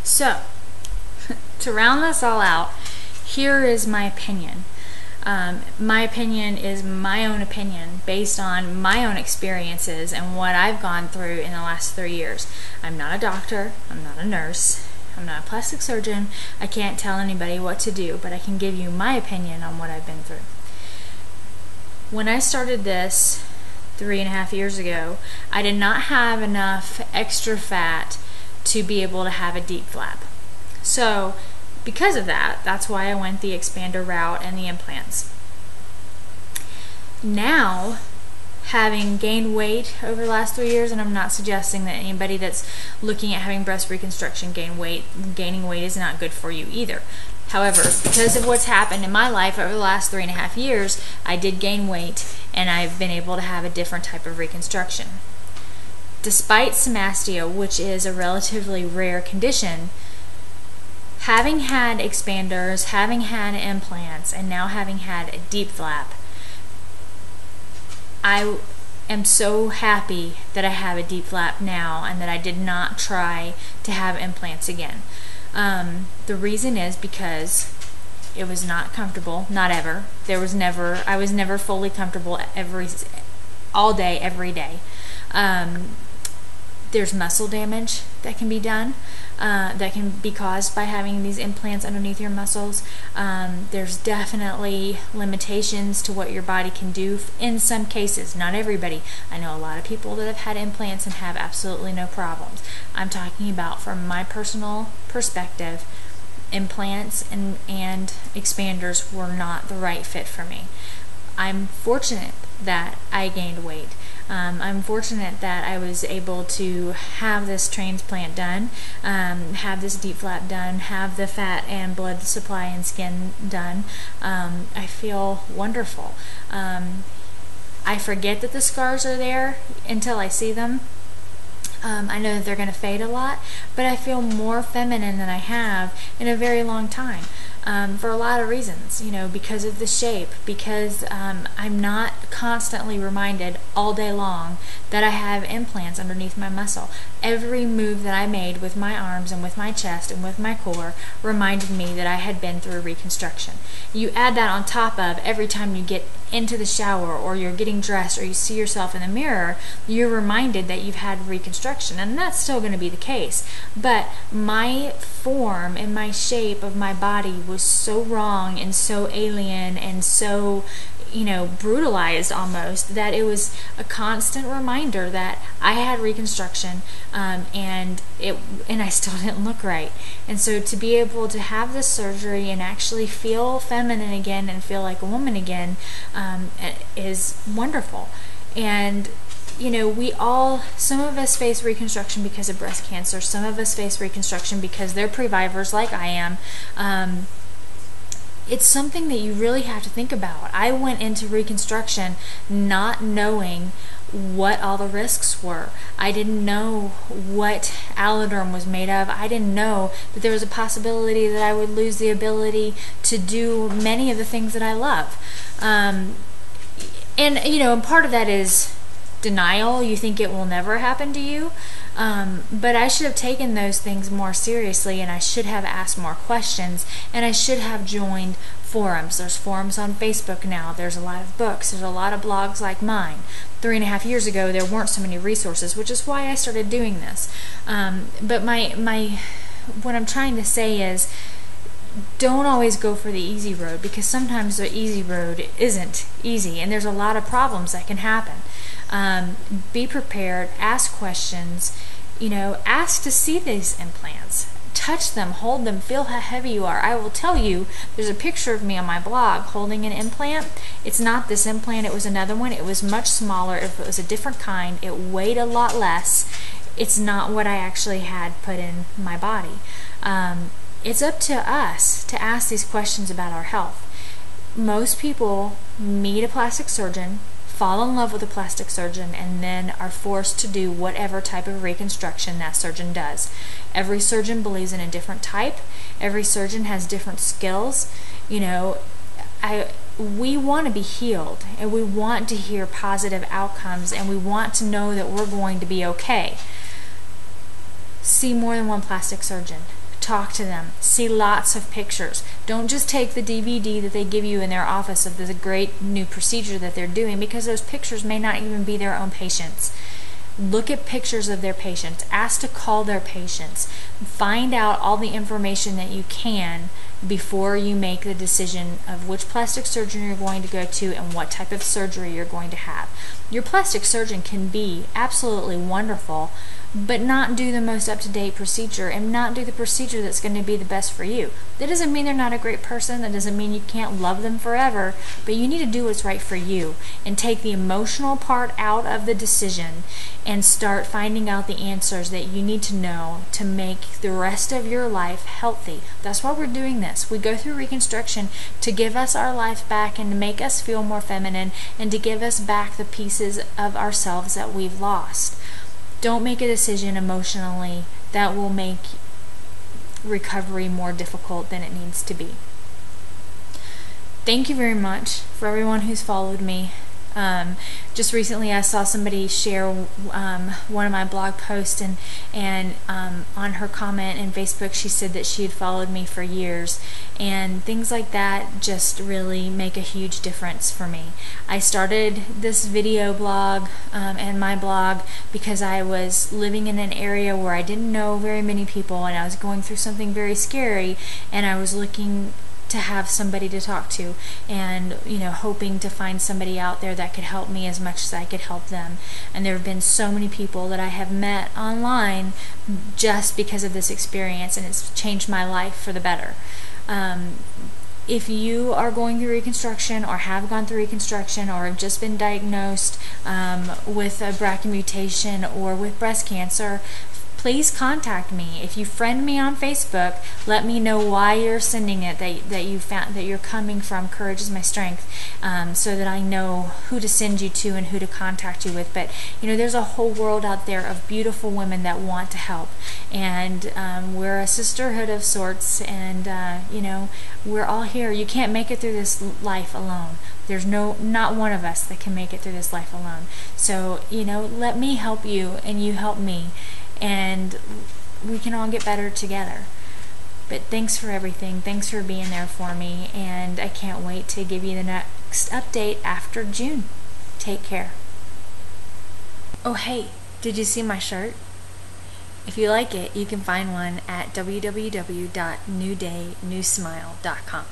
So, to round this all out, here is my opinion. My opinion is my own opinion based on my own experiences and what I've gone through in the last 3 years. I'm not a doctor, I'm not a nurse, I'm not a plastic surgeon. I can't tell anybody what to do, but I can give you my opinion on what I've been through. When I started this 3.5 years ago, I did not have enough extra fat to be able to have a deep flap. So because of that, that's why I went the expander route and the implants. Now, having gained weight over the last 3 years, and I'm not suggesting that anybody that's looking at having breast reconstruction gain weight, gaining weight is not good for you either. However, because of what's happened in my life over the last 3.5 years, I did gain weight and I've been able to have a different type of reconstruction. Despite somastio, which is a relatively rare condition, having had expanders, having had implants, and now having had a deep flap, I am so happy that I have a deep flap now and that I did not try to have implants again. The reason is because it was not comfortable, not ever. I was never fully comfortable all day, every day. There's muscle damage that can be done, that can be caused by having these implants underneath your muscles. There's definitely limitations to what your body can do in some cases, not everybody. I know a lot of people that have had implants and have absolutely no problems. I'm talking about from my personal perspective, implants and expanders were not the right fit for me. I'm fortunate that I gained weight. I'm fortunate that I was able to have this transplant done, have this deep flap done, have the fat and blood supply and skin done. I feel wonderful. I forget that the scars are there until I see them. I know that they're going to fade a lot, but I feel more feminine than I have in a very long time. For a lot of reasons, because of the shape, because I'm not constantly reminded all day long that I have implants underneath my muscle. Every move that I made with my arms and with my chest and with my core reminded me that I had been through reconstruction. You add that on top of every time you get into the shower or you're getting dressed or you see yourself in the mirror, you're reminded that you've had reconstruction, and that's still going to be the case. But my form and my shape of my body was so wrong and so alien and so brutalized almost, that it was a constant reminder that I had reconstruction, and I still didn't look right. And so to be able to have this surgery and actually feel feminine again and feel like a woman again is wonderful. And some of us face reconstruction because of breast cancer, some of us face reconstruction because they're previvors like I am. It's something that you really have to think about. I went into reconstruction not knowing what all the risks were. I didn't know what alloderm was made of. I didn't know that there was a possibility that I would lose the ability to do many of the things that I love. And part of that is denial. You think it will never happen to you. But I should have taken those things more seriously, and I should have asked more questions, and I should have joined forums. There's forums on Facebook now. There's a lot of books. There's a lot of blogs like mine. 3.5 years ago, there weren't so many resources, which is why I started doing this. But what I'm trying to say is, don't always go for the easy road, because sometimes the easy road isn't easy, and there's a lot of problems that can happen. Be prepared, ask questions, ask to see these implants, touch them, hold them, feel how heavy you are. I will tell you, there's a picture of me on my blog holding an implant. It's not this implant, it was another one. It was much smaller, it was a different kind, it weighed a lot less. It's not what I actually had put in my body. It's up to us to ask these questions about our health. Most people meet a plastic surgeon, fall in love with a plastic surgeon, and then are forced to do whatever type of reconstruction that surgeon does. Every surgeon believes in a different type. Every surgeon has different skills. We want to be healed, and we want to hear positive outcomes, and we want to know that we're going to be okay. See more than one plastic surgeon. talk to them, see lots of pictures. Don't just take the DVD that they give you in their office of the great new procedure that they're doing, because those pictures may not even be their own patients. Look at pictures of their patients. Ask to call their patients. Find out all the information that you can before you make the decision of which plastic surgeon you're going to go to and what type of surgery you're going to have. Your plastic surgeon can be absolutely wonderful, but not do the most up-to-date procedure and not do the procedure that's going to be the best for you. That doesn't mean they're not a great person. That doesn't mean you can't love them forever, but you need to do what's right for you and take the emotional part out of the decision and start finding out the answers that you need to know to make the rest of your life healthy. That's why we're doing this. We go through Reconstruction to give us our life back and to make us feel more feminine and to give us back the pieces of ourselves that we've lost. Don't make a decision emotionally that will make recovery more difficult than it needs to be. Thank you very much for everyone who's followed me. Just recently I saw somebody share one of my blog posts, and on her comment in Facebook she said that she had followed me for years, and things like that just really make a huge difference for me. I started this video blog and my blog because I was living in an area where I didn't know very many people, and I was going through something very scary, and I was looking to have somebody to talk to, and hoping to find somebody out there that could help me as much as I could help them. And there have been so many people that I have met online just because of this experience, and it's changed my life for the better. If you are going through Reconstruction or have gone through Reconstruction or have just been diagnosed with a BRCA mutation or with breast cancer, please contact me. If you friend me on Facebook, let me know why you're sending it, that you found that you're coming from Courage is My Strength, so that I know who to send you to and who to contact you with. But there's a whole world out there of beautiful women that want to help, and we're a sisterhood of sorts, and we're all here. You can't make it through this life alone. There's not one of us that can make it through this life alone. So let me help you and you help me, and we can all get better together. But thanks for everything. Thanks for being there for me, and I can't wait to give you the next update after June. Take care. Oh hey, did you see my shirt? If you like it, you can find one at www.newdaynewsmile.com.